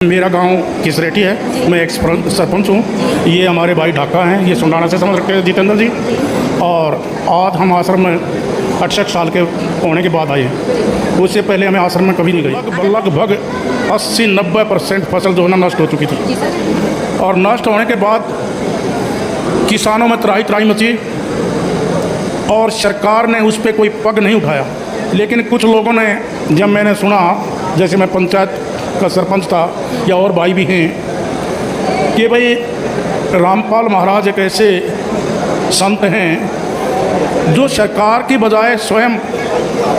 मेरा गांव किसरेटी है, मैं एक्स सरपंच हूँ। ये हमारे भाई ढाका हैं, ये सुंडाना से समझ रखते हैं जितेंद्र जी। और आज हम आश्रम में 68 साल के होने के बाद आए हैं। उससे पहले हमें आश्रम में कभी नहीं गए। लगभग 80-90% फसल जो है ना नष्ट हो चुकी थी। और नष्ट होने के बाद किसानों में त्राही त्राही मची और सरकार ने उस पर कोई पग नहीं उठाया। लेकिन कुछ लोगों ने, जब मैंने सुना, जैसे मैं पंचायत का सरपंच था या और भाई भी हैं, कि भाई रामपाल महाराज एक ऐसे संत हैं जो सरकार की बजाय स्वयं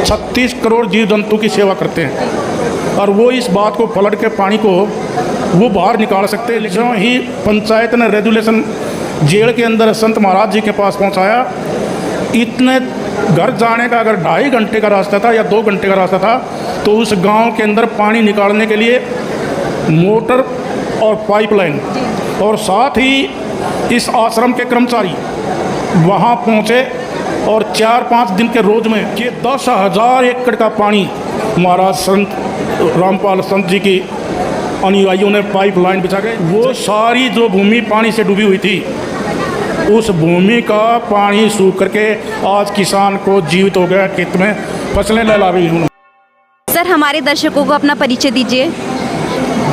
36 करोड़ जीव जंतु की सेवा करते हैं और वो इस बात को पलट के पानी को वो बाहर निकाल सकते हैं। जो ही पंचायत ने रेजुलेशन जेल के अंदर संत महाराज जी के पास पहुंचाया, इतने घर जाने का अगर 2.5 घंटे का रास्ता था या 2 घंटे का रास्ता था, तो उस गांव के अंदर पानी निकालने के लिए मोटर और पाइपलाइन और साथ ही इस आश्रम के कर्मचारी वहां पहुंचे और 4-5 दिन के रोज में ये 10,000 एकड़ का पानी महाराज संत रामपाल संत जी की अनुयायियों ने पाइपलाइन बिछा के, वो सारी जो भूमि पानी से डूबी हुई थी, उस भूमि का पानी सूख करके आज किसान को जीवित हो गया, खेत में फसलें लहला रही हूँ। सर, हमारे दर्शकों को अपना परिचय दीजिए।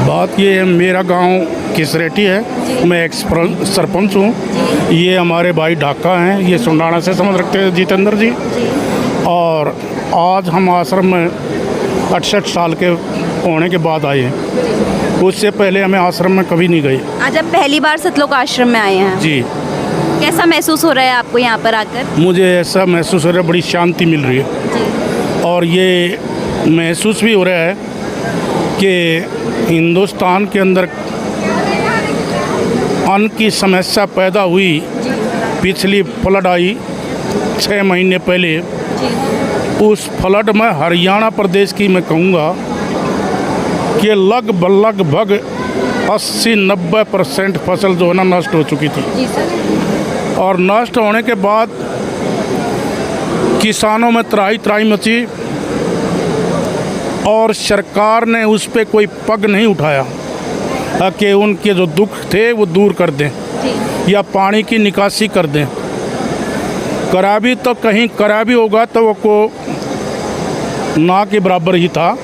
बात ये है, मेरा गांव किसरेटी है, मैं एक्स सरपंच हूँ। ये हमारे भाई ढाका हैं, ये सुंडाना से समझ रखते हैं जितेंद्र जी। और आज हम आश्रम में 68 साल के होने के बाद आए हैं। उससे पहले हमें आश्रम में कभी नहीं गए। आज आप पहली बार सतलोक आश्रम में आए हैं जी। कैसा महसूस हो रहा है आपको यहाँ पर आकर? मुझे ऐसा महसूस हो रहा है, बड़ी शांति मिल रही है। और ये महसूस भी हो रहा है कि हिंदुस्तान के अंदर अन्न की समस्या पैदा हुई। पिछली फ्लड आई 6 महीने पहले, उस फ्लड में हरियाणा प्रदेश की मैं कहूँगा कि लगभग 80-90% फसल जो है ना नष्ट हो चुकी थी। जी सर। और नष्ट होने के बाद किसानों में त्राही त्राही मची और सरकार ने उस पर कोई पग नहीं उठाया कि उनके जो दुख थे वो दूर कर दें या पानी की निकासी कर दें। करा भी तो कहीं करा भी होगा तो वो को ना के बराबर ही था।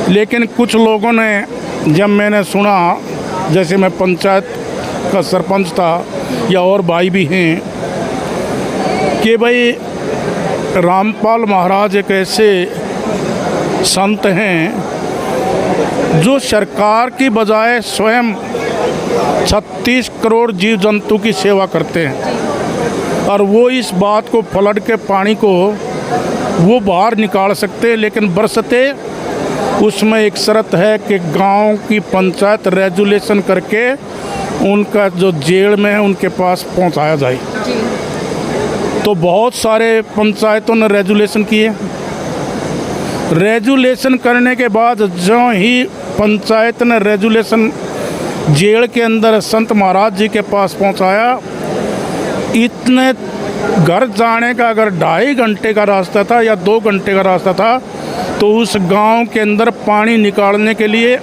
लेकिन कुछ लोगों ने, जब मैंने सुना, जैसे मैं पंचायत का सरपंच था या और भाई भी हैं, कि भाई रामपाल महाराज एक ऐसे संत हैं जो सरकार की बजाय स्वयं 36 करोड़ जीव जंतु की सेवा करते हैं और वो इस बात को पलट के पानी को वो बाहर निकाल सकते हैं। लेकिन बरसते उसमें एक शर्त है कि गांव की पंचायत रेजुलेशन करके उनका जो जेल में है उनके पास पहुंचाया जाए। तो बहुत सारे पंचायतों ने रेजुलेशन किए। रेजुलेशन करने के बाद जो ही पंचायत ने रेजुलेशन जेल के अंदर संत महाराज जी के पास पहुंचाया, इतने घर जाने का अगर 2.5 घंटे का रास्ता था या 2 घंटे का रास्ता था, तो उस गांव के अंदर पानी निकालने के लिए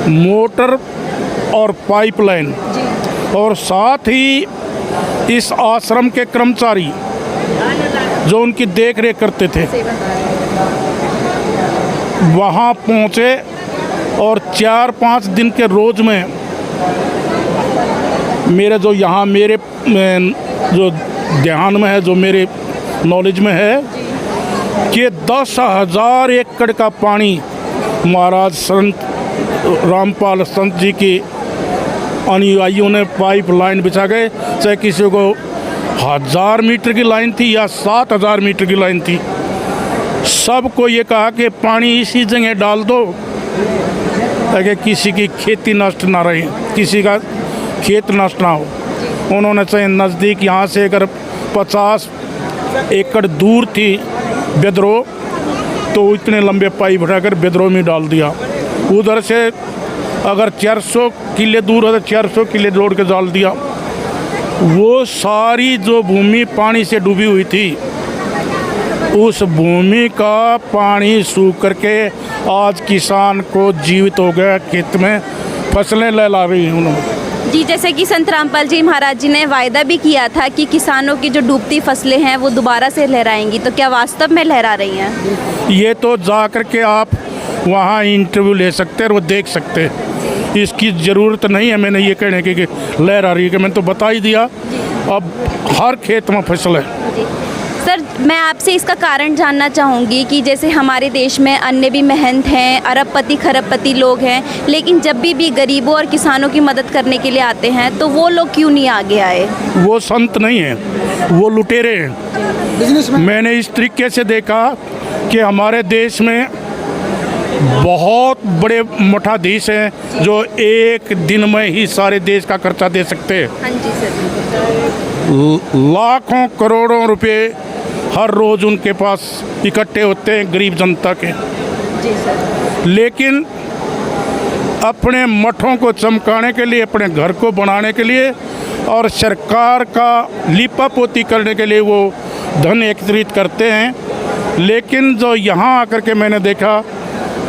मोटर और पाइपलाइन और साथ ही इस आश्रम के कर्मचारी जो उनकी देख रेख करते थे वहाँ पहुँचे और 4-5 दिन के रोज में मेरे जो यहाँ मेरे जो ध्यान में है, जो मेरे नॉलेज में है, कि 10,000 एकड़ का पानी महाराज संत रामपाल संत जी की अनुयायियों ने पाइपलाइन बिछा गए। चाहे किसी को 1000 मीटर की लाइन थी या 7,000 मीटर की लाइन थी, सबको ये कहा कि पानी इसी जगह डाल दो ताकि किसी की खेती नष्ट ना रहे, किसी का खेत नष्ट ना हो। उन्होंने चाहे नज़दीक यहाँ से अगर 50 एकड़ दूर थी बेदरो, तो इतने लंबे पाइप उठाकर बेदरो में डाल दिया। उधर से अगर 400 किले दूर है तो 400 किले जोड़ के डाल दिया। वो सारी जो भूमि पानी से डूबी हुई थी, उस भूमि का पानी सूख करके आज किसान को जीवित हो गया, खेत में फसलें लहला रही हैं उन्होंने। जी, जैसे कि संत रामपाल जी महाराज जी ने वायदा भी किया था कि किसानों की जो डूबती फसलें हैं वो दोबारा से लहराएंगी, तो क्या वास्तव में लहरा रही हैं? ये तो जा कर के आप वहाँ इंटरव्यू ले सकते हैं और वो देख सकते हैं। इसकी ज़रूरत नहीं है मैंने ये कहने की कि लहरा रही है, कि मैंने तो बता ही दिया। अब हर खेत में फसल है। सर, मैं आपसे इसका कारण जानना चाहूँगी कि जैसे हमारे देश में अन्य भी महंत हैं, अरबपति खरबपति लोग हैं, लेकिन जब भी गरीबों और किसानों की मदद करने के लिए आते हैं तो वो लोग क्यों नहीं आगे आए? वो संत नहीं है, वो लुटेरे हैं। मैंने इस तरीके से देखा कि हमारे देश में बहुत बड़े मठाधीश हैं जो एक दिन में ही सारे देश का खर्चा दे सकते हैं। हाँ जी सर। लाखों करोड़ों रुपए हर रोज उनके पास इकट्ठे होते हैं गरीब जनता के। जी सर। लेकिन अपने मठों को चमकाने के लिए, अपने घर को बनाने के लिए और सरकार का लिपापोती करने के लिए वो धन एकत्रित करते हैं। लेकिन जो यहाँ आकर के मैंने देखा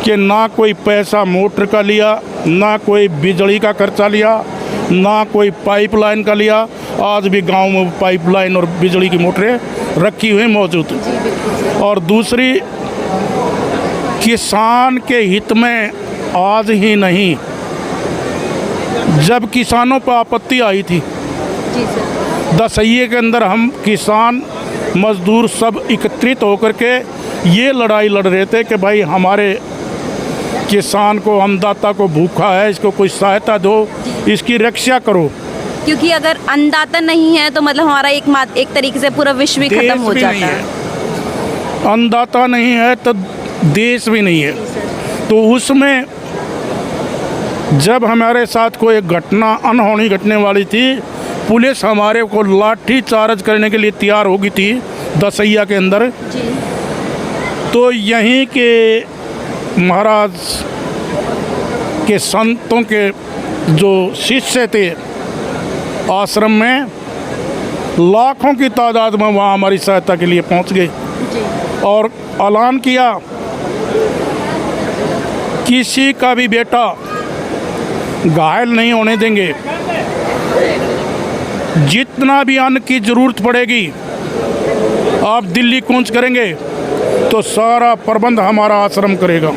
कि ना कोई पैसा मोटर का लिया, ना कोई बिजली का खर्चा लिया, ना कोई पाइपलाइन का लिया। आज भी गांव में पाइपलाइन और बिजली की मोटरें रखी हुई मौजूद हैं। और दूसरी, किसान के हित में आज ही नहीं, जब किसानों पर आपत्ति आई थी जी सर। दसैये के अंदर हम किसान मजदूर सब एकत्रित होकर के ये लड़ाई लड़ रहे थे कि भाई हमारे किसान को, अन्नदाता को भूखा है, इसको कोई सहायता दो, इसकी रक्षा करो। क्योंकि अगर अन्नदाता नहीं है तो मतलब हमारा एक तरीके से पूरा विश्व ही खत्म हो जाता है। अन्नदाता नहीं है तो देश भी नहीं है। तो उसमें जब हमारे साथ कोई घटना अनहोनी घटने वाली थी, पुलिस हमारे को लाठी चार्ज करने के लिए तैयार हो गई थी दसैया के अंदर। जी। तो यहीं के महाराज के संतों के जो शिष्य थे आश्रम में, लाखों की तादाद में वहाँ हमारी सहायता के लिए पहुँच गए और ऐलान किया किसी का भी बेटा घायल नहीं होने देंगे। जितना भी अन्न की ज़रूरत पड़ेगी आप दिल्ली कूच करेंगे तो सारा प्रबंध हमारा आश्रम करेगा।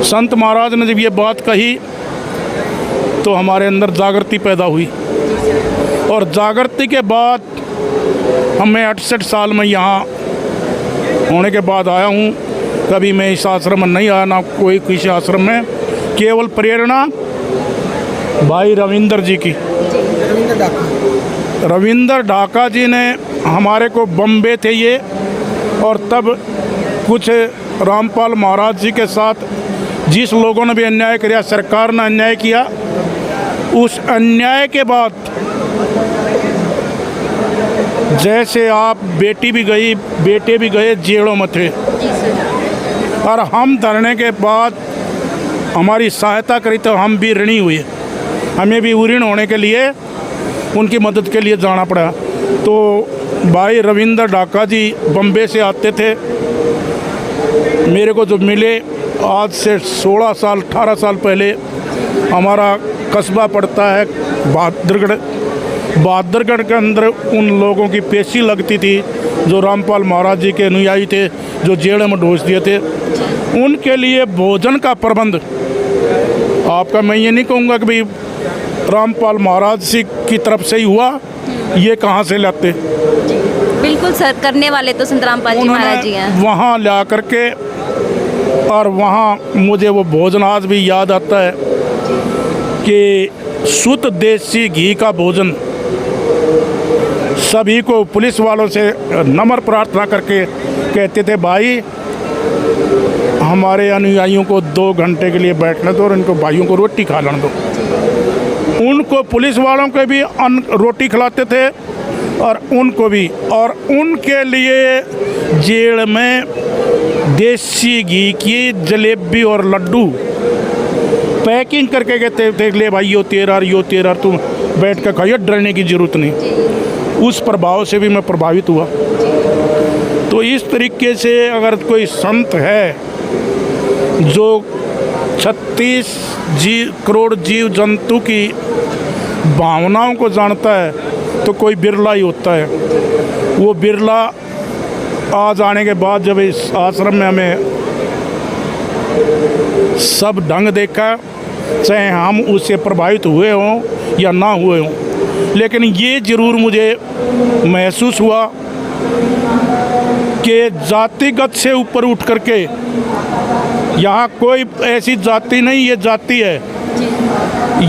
संत महाराज ने जब ये बात कही तो हमारे अंदर जागृति पैदा हुई और जागृति के बाद हमें 68 साल में यहाँ होने के बाद आया हूँ। कभी मैं इस आश्रम में नहीं आया, ना कोई किसी आश्रम में। केवल प्रेरणा भाई रविंदर जी की। रविंदर ढाका जी ने हमारे को बम्बे थे ये, और तब कुछ रामपाल महाराज जी के साथ जिस लोगों ने भी अन्याय किया, सरकार ने अन्याय किया, उस अन्याय के बाद जैसे आप बेटी भी गई, बेटे भी गए, जेलों में थे। और हम धरने के बाद हमारी सहायता करी तो हम भी ऋणी हुए। हमें भी ऋण होने के लिए उनकी मदद के लिए जाना पड़ा। तो भाई रविंदर ढाका जी बम्बे से आते थे, मेरे को जो मिले आज से 16 साल 18 साल पहले। हमारा कस्बा पड़ता है बहादुरगढ़। बहादुरगढ़ के अंदर उन लोगों की पेशी लगती थी जो रामपाल महाराज जी के अनुयायी थे, जो जेल में ढोस दिए थे। उनके लिए भोजन का प्रबंध आपका, मैं ये नहीं कहूँगा कि भाई रामपाल महाराज जी की तरफ से ही हुआ, ये कहाँ से लाते। बिल्कुल सर, करने वाले तो संत रामपाल जी महाराज जी हैं। वहाँ ला करके, और वहाँ मुझे वो भोजन आज भी याद आता है कि शुद्ध देसी घी का भोजन सभी को, पुलिस वालों से नम्र प्रार्थना करके कहते थे भाई हमारे अनुयायियों को 2 घंटे के लिए बैठने दो और इनको भाइयों को रोटी खा लेने दो। उनको, पुलिस वालों को भी रोटी खिलाते थे और उनको भी, और उनके लिए जेल में देसी घी की जलेबी और लड्डू पैकिंग करके कहते थे, ले भाई यो तेरा तुम बैठ कर खाइए, डरने की ज़रूरत नहीं। उस प्रभाव से भी मैं प्रभावित हुआ। तो इस तरीके से अगर कोई संत है जो 36 करोड़ जीव जंतु की भावनाओं को जानता है तो कोई बिरला ही होता है। वो बिरला आज आने के बाद जब इस आश्रम में हमें सब ढंग देखा, चाहे हम उससे प्रभावित हुए हों या ना हुए हों, लेकिन ये ज़रूर मुझे महसूस हुआ कि जातिगत से ऊपर उठ करके यहाँ कोई ऐसी जाति नहीं, ये जाति है,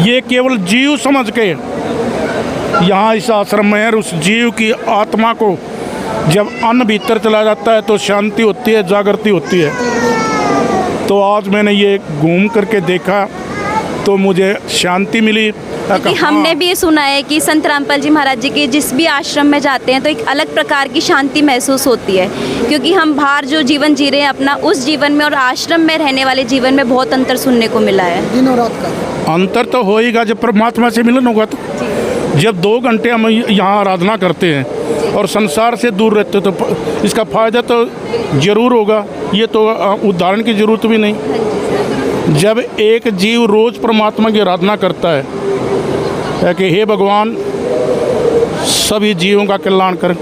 ये केवल जीव समझ के यहाँ इस आश्रम में है। उस जीव की आत्मा को जब अन्न भीतर चला जाता है तो शांति होती है, जागृति होती है। तो आज मैंने ये घूम करके देखा तो मुझे शांति मिली। क्योंकि हमने भी ये सुना है कि संत रामपाल जी महाराज जी के जिस भी आश्रम में जाते हैं तो एक अलग प्रकार की शांति महसूस होती है, क्योंकि हम बाहर जो जीवन जी रहे हैं अपना, उस जीवन में और आश्रम में रहने वाले जीवन में बहुत अंतर सुनने को मिला है। दिन और रात का अंतर तो होएगा जब परमात्मा से मिलन होगा। तो जब 2 घंटे हम यहाँ आराधना करते हैं और संसार से दूर रहते तो इसका फ़ायदा तो ज़रूर होगा। ये तो उदाहरण की ज़रूरत भी नहीं। जब एक जीव रोज़ परमात्मा की आराधना करता है कि हे भगवान सभी जीवों का कल्याण कर,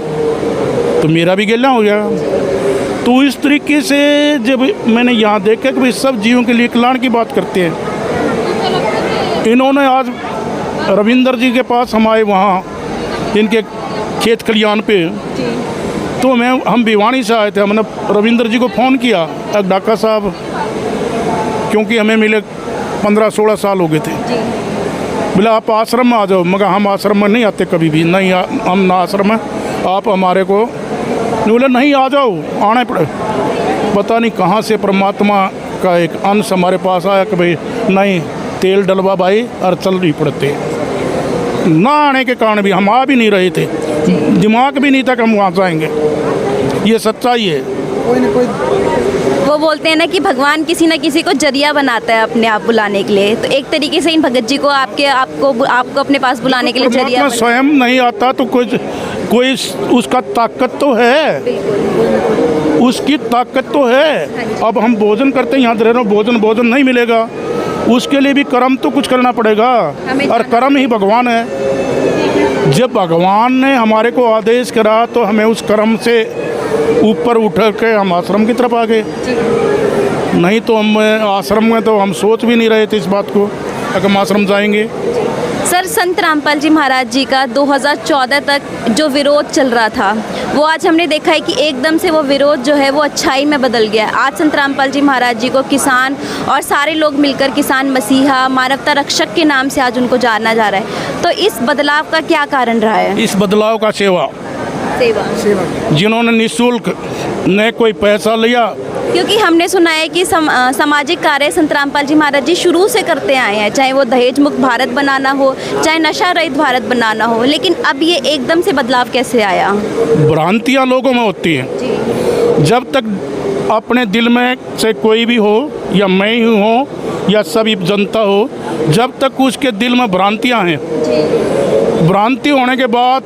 तो मेरा भी कल्याण हो गया। तो इस तरीके से जब मैंने यहाँ देखा कि भाई सब जीवों के लिए कल्याण की बात करते हैं। इन्होंने आज रविंदर जी के पास हम आए, वहाँ इनके खेत खलियान पे, तो हम भिवानी से आए थे। हमने रविंदर जी को फ़ोन किया, डाका साहब, क्योंकि हमें मिले 15-16 साल हो गए थे। बोला आप आश्रम में आ जाओ। मगर हम आश्रम में नहीं आते कभी भी, नहीं हम ना आश्रम में, आप हमारे को बोले नहीं आ जाओ, आने पड़े। पता नहीं कहाँ से परमात्मा का एक अंश हमारे पास आया कि भाई नहीं, तेल डलवा भाई और चल नहीं पड़ते। ना आने के कारण भी हम आ भी नहीं रहे थे, दिमाग भी नहीं था कि हम वहाँ जाएंगे। ये सच्चाई है। कोई ना कोई वो बोलते हैं ना कि भगवान किसी न किसी को जरिया बनाता है अपने आप बुलाने के लिए, तो एक तरीके से इन भगत जी को आपको अपने पास बुलाने के लिए जरिया स्वयं नहीं आता तो कोई उसका ताकत तो है, उसकी ताकत तो है। अब हम भोजन करते हैं, यहाँ रह रहे हो, भोजन नहीं मिलेगा, उसके लिए भी कर्म तो कुछ करना पड़ेगा, और कर्म ही भगवान है। जब भगवान ने हमारे को आदेश करा तो हमें उस कर्म से ऊपर उठ के हम आश्रम की तरफ आ गए। नहीं तो हम आश्रम में तो हम सोच भी नहीं रहे थे इस बात को कि हम आश्रम जाएंगे। सर, संत रामपाल जी महाराज जी का 2014 तक जो विरोध चल रहा था, वो आज हमने देखा है कि एकदम से वो विरोध जो है वो अच्छाई में बदल गया है। आज संत रामपाल जी महाराज जी को किसान और सारे लोग मिलकर किसान मसीहा, मानवता रक्षक के नाम से आज उनको जाना जा रहा है। तो इस बदलाव का क्या कारण रहा है? इस बदलाव का सेवा, जिन्होंने निःशुल्क न कोई पैसा लिया, क्योंकि हमने सुना है कि सामाजिक कार्य संत रामपाल जी महाराज जी शुरू से करते आए हैं, चाहे वो दहेज मुक्त भारत बनाना हो, चाहे नशा रहित भारत बनाना हो, लेकिन अब ये एकदम से बदलाव कैसे आया? भ्रांतियाँ लोगों में होती हैं। जब तक अपने दिल में से कोई भी हो, या मैं ही हूँ या सभी जनता हो, जब तक उसके दिल में भ्रांतियाँ हैं, भ्रांति होने के बाद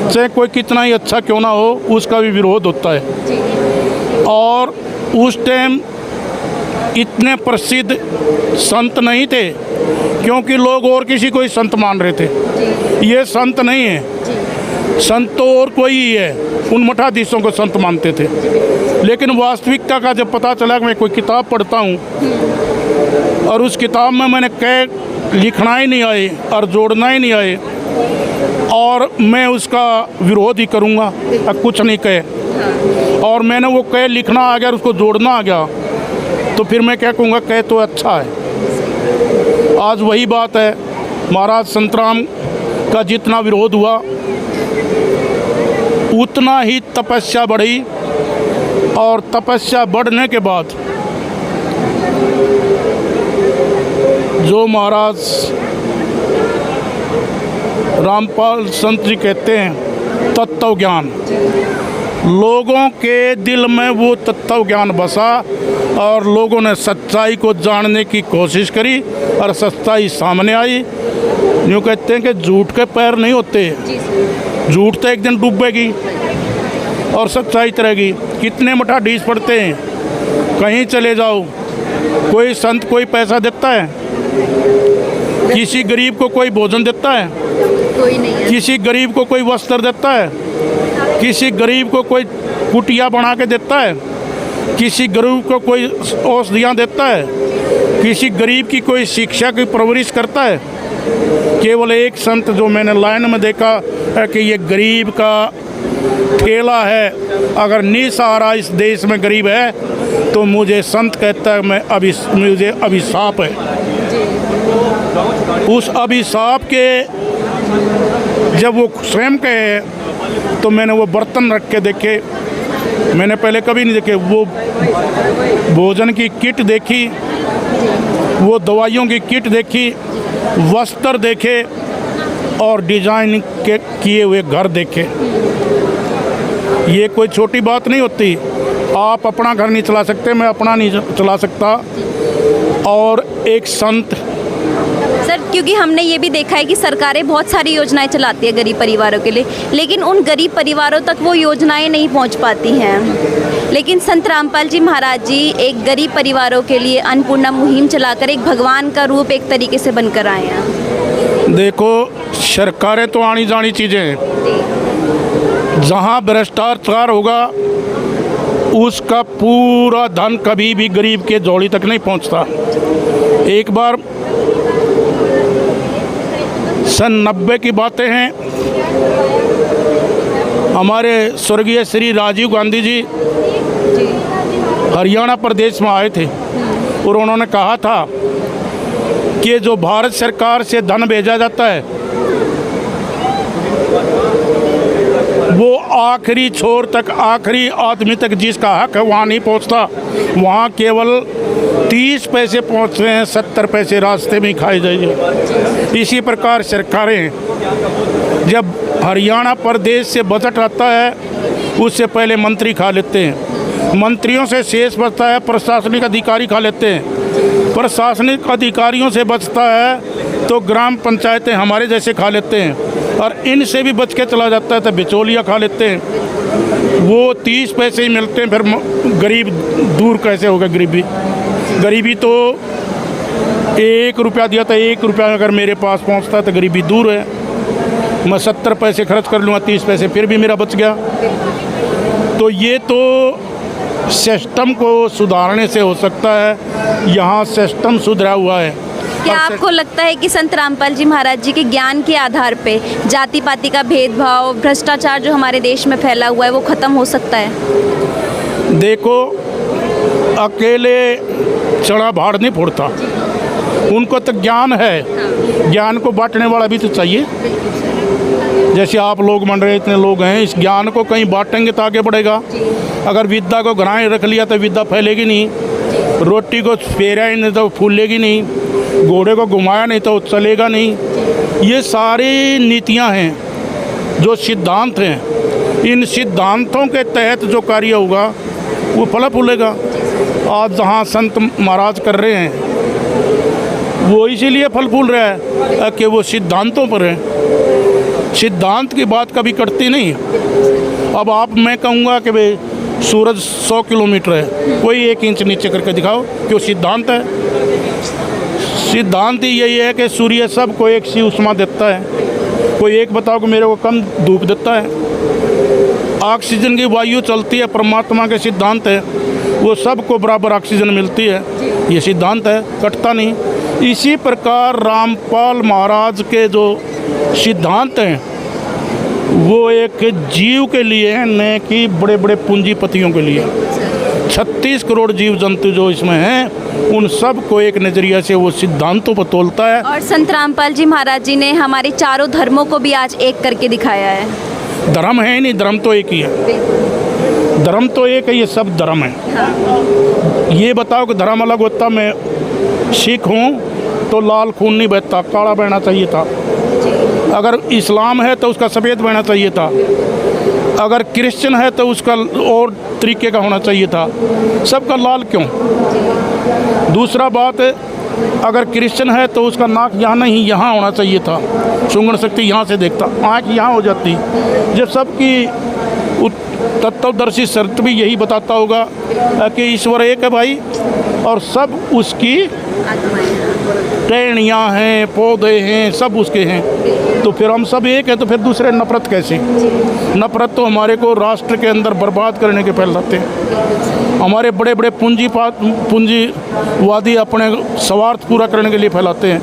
चाहे कोई कितना ही अच्छा क्यों ना हो, उसका भी विरोध होता है। और उस टाइम इतने प्रसिद्ध संत नहीं थे, क्योंकि लोग और किसी को ही संत मान रहे थे। ये संत नहीं है, संत तो और कोई ही है, उन मठाधीशों को संत मानते थे। लेकिन वास्तविकता का जब पता चला कि मैं कोई किताब पढ़ता हूँ और उस किताब में मैंने कह लिखना ही नहीं आए और जोड़ना ही नहीं आए, और मैं उसका विरोध ही करूँगा, कुछ नहीं कहे, और मैंने वो कह लिखना आ गया और उसको जोड़ना आ गया, तो फिर मैं क्या कहूँगा, कह तो अच्छा है। आज वही बात है, महाराज संतराम का जितना विरोध हुआ उतना ही तपस्या बढ़ी, और तपस्या बढ़ने के बाद जो महाराज रामपाल संत जी कहते हैं तत्व ज्ञान, लोगों के दिल में वो तत्व ज्ञान बसा और लोगों ने सच्चाई को जानने की कोशिश करी और सच्चाई सामने आई। यूँ कहते हैं कि झूठ के पैर नहीं होते, झूठ तो एक दिन डूबेगी और सच्चाई तरेगी। कितने मठाधीश पढ़ते हैं, कहीं चले जाओ कोई संत कोई पैसा देता है? किसी गरीब को कोई भोजन देता है? कोई नहीं है। किसी गरीब को कोई वस्त्र देता है? किसी गरीब को कोई कुटिया बना के देता है? किसी गरीब को कोई औषधियाँ देता है? किसी गरीब की कोई शिक्षा की परवरिश करता है? केवल एक संत जो मैंने लाइन में देखा है कि ये गरीब का ठेला है, अगर निसहारा इस देश में गरीब है तो मुझे संत कहता है मुझे अभिशाप है। उस अभिशाप के जब वो स्वयं कहे तो मैंने वो बर्तन रख के देखे, मैंने पहले कभी नहीं देखे। वो भोजन की किट देखी, वो दवाइयों की किट देखी, वस्त्र देखे और डिजाइन के किए हुए घर देखे। ये कोई छोटी बात नहीं होती। आप अपना घर नहीं चला सकते, मैं अपना नहीं चला सकता। और एक संत सर, क्योंकि हमने ये भी देखा है कि सरकारें बहुत सारी योजनाएं चलाती है गरीब परिवारों के लिए, लेकिन उन गरीब परिवारों तक वो योजनाएं नहीं पहुंच पाती हैं। लेकिन संत रामपाल जी महाराज जी एक गरीब परिवारों के लिए अन्नपूर्णा मुहिम चलाकर एक भगवान का रूप एक तरीके से बनकर आए हैं। देखो, सरकारें तो आनी जानी चीज़ें हैं। जहाँ भ्रष्टाचार होगा उसका पूरा धन कभी भी गरीब के झोली तक नहीं पहुँचता। एक बार सन 90 की बातें हैं, हमारे स्वर्गीय श्री राजीव गांधी जी हरियाणा प्रदेश में आए थे और उन्होंने कहा था कि जो भारत सरकार से धन भेजा जाता है वो आखिरी छोर तक, आखिरी आदमी तक जिसका हक है वहाँ नहीं पहुँचता। वहाँ केवल 30 पैसे पहुँचते हैं, 70 पैसे रास्ते में ही खाए जाइए। इसी प्रकार सरकारें जब हरियाणा प्रदेश से बजट आता है उससे पहले मंत्री खा लेते हैं, मंत्रियों से शेष बचता है प्रशासनिक अधिकारी खा लेते हैं, प्रशासनिक अधिकारियों से बचता है तो ग्राम पंचायतें हमारे जैसे खा लेते हैं, और इनसे भी बच के चला जाता है तो बिचौलिया खा लेते हैं। वो 30 पैसे ही मिलते हैं, फिर गरीब दूर कैसे होगा गरीबी? गरीबी तो 1 रुपया दिया था, 1 रुपया अगर मेरे पास पहुंचता है तो गरीबी दूर है। मैं 70 पैसे खर्च कर लूँगा, 30 पैसे फिर भी मेरा बच गया। तो ये तो सिस्टम को सुधारने से हो सकता है। यहाँ सिस्टम सुधरा हुआ है। क्या आपको लगता है कि संत रामपाल जी महाराज जी के ज्ञान के आधार पे जाति पाति का भेदभाव, भ्रष्टाचार जो हमारे देश में फैला हुआ है वो ख़त्म हो सकता है? देखो, अकेले चढ़ा भाड़ नहीं फोड़ता, उनको तो ज्ञान है, ज्ञान को बांटने वाला भी तो चाहिए। जैसे आप लोग बन रहे, इतने लोग हैं, इस ज्ञान को कहीं बांटेंगे तो आगे बढ़ेगा। अगर विद्या को घराए रख लिया तो विद्या फैलेगी नहीं, रोटी को फेरा ही नहीं तो फूलेगी नहीं, घोड़े को घुमाया नहीं तो चलेगा नहीं। ये सारी नीतियां हैं, जो सिद्धांत हैं, इन सिद्धांतों के तहत जो कार्य होगा वो फल फूलेगा। आज जहाँ संत महाराज कर रहे हैं वो इसीलिए फल फूल रहा है कि वो सिद्धांतों पर है। सिद्धांत की बात कभी करती नहीं। अब मैं कहूँगा कि भाई सूरज 100 किलोमीटर है, कोई 1 इंच नीचे करके दिखाओ, क्यों? सिद्धांत है। सिद्धांत ही यही है कि सूर्य सबको एक सी उष्मा देता है। कोई एक बताओ कि मेरे को कम धूप देता है। ऑक्सीजन की वायु चलती है, परमात्मा के सिद्धांत है, वो सबको बराबर ऑक्सीजन मिलती है, ये सिद्धांत है, कटता नहीं। इसी प्रकार रामपाल महाराज के जो सिद्धांत हैं वो एक जीव के लिए हैं, न कि बड़े बड़े पूंजीपतियों के लिए। 36 करोड़ जीव जंतु जो इसमें हैं उन सब को एक नज़रिया से वो सिद्धांतों पर तोलता है। और संत रामपाल जी महाराज जी ने हमारे चारों धर्मों को भी आज एक करके दिखाया है। धर्म है ही नहीं, धर्म तो एक ही है। धर्म तो एक है, ये सब धर्म है। हाँ। ये बताओ कि धर्म अलग होता, मैं सिख हूँ तो लाल खून नहीं बहता, काला बहना चाहिए था। अगर इस्लाम है तो उसका सफ़ेद बहना चाहिए था। अगर क्रिश्चियन है तो उसका और तरीके का होना चाहिए था, सबका लाल क्यों? दूसरा बात, अगर क्रिश्चियन है तो उसका नाक यहाँ नहीं यहाँ होना चाहिए था, सुंगड़ शक्ति यहाँ से देखता, आँख यहाँ हो जाती। जब सबकी तत्वदर्शी शर्त भी यही बताता होगा कि ईश्वर एक है भाई, और सब उसकी टहनियाँ हैं, पौधे हैं, सब उसके हैं। तो फिर हम सब एक हैं, तो फिर दूसरे नफरत कैसे? नफरत तो हमारे को राष्ट्र के अंदर बर्बाद करने के फैलाते हैं। हमारे बड़े बड़े पूंजीवादी अपने स्वार्थ पूरा करने के लिए फैलाते हैं।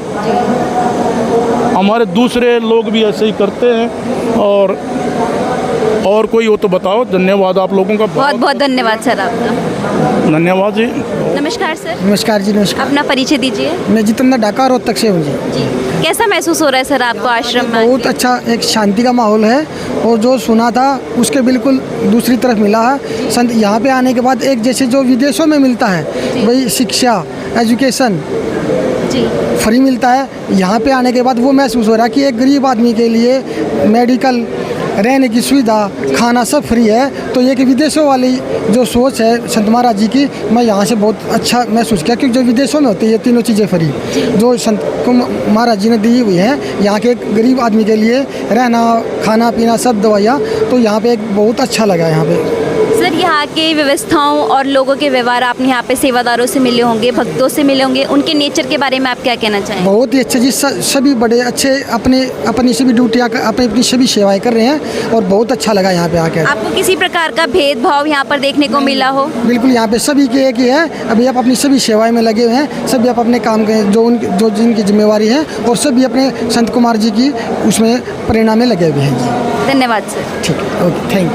हमारे दूसरे लोग भी ऐसे ही करते हैं। और कोई हो तो बताओ। धन्यवाद आप लोगों का, बहुत बहुत धन्यवाद सर आपका। धन्यवाद जी। नमस्कार सर। नमस्कार जी, नमस्कार। अपना परिचय दीजिए। मैं जितेंद्र ढाका रोहतक से हूँ जी। जी, कैसा महसूस हो रहा है सर आपको आश्रम में? बहुत अच्छा, एक शांति का माहौल है और जो सुना था उसके बिल्कुल दूसरी तरफ मिला है। संत यहाँ पे आने के बाद एक जैसे जो विदेशों में मिलता है वही शिक्षा, एजुकेशन जी फ्री मिलता है, यहाँ पे आने के बाद वो महसूस हो रहा है कि एक गरीब आदमी के लिए मेडिकल, रहने की सुविधा, खाना सब फ्री है। तो ये कि विदेशों वाली जो सोच है संत महाराज जी की, मैं यहाँ से बहुत अच्छा महसूस किया, क्योंकि जो विदेशों में होती है ये तीनों चीज़ें फ्री जो संत को महाराज जी ने दी हुई हैं, यहाँ के एक गरीब आदमी के लिए रहना, खाना पीना सब दवाइयाँ, तो यहाँ पे एक बहुत अच्छा लगा यहाँ पे। सर, यहाँ के व्यवस्थाओं और लोगों के व्यवहार, आपने यहाँ पे सेवादारों से मिले होंगे, भक्तों से मिले होंगे, उनके नेचर के बारे में आप क्या कहना चाहेंगे? बहुत ही अच्छे जी, सभी बड़े अच्छे अपनी सभी ड्यूटियाँ अपनी सभी सेवाएं कर रहे हैं और बहुत अच्छा लगा यहाँ पे आकर। आपको किसी प्रकार का भेदभाव यहाँ पर देखने को मिला हो? बिल्कुल, यहाँ पे सभी के एक ही है। अभी आप अपनी सभी सेवाएं में लगे हुए हैं, सभी आप अपने काम के जो जिनकी जिम्मेवारी है और सभी अपने संत कुमार जी की उसमें प्रेरणा में लगे हुए हैं जी। धन्यवाद सर। ठीक है, ओके, थैंक यू।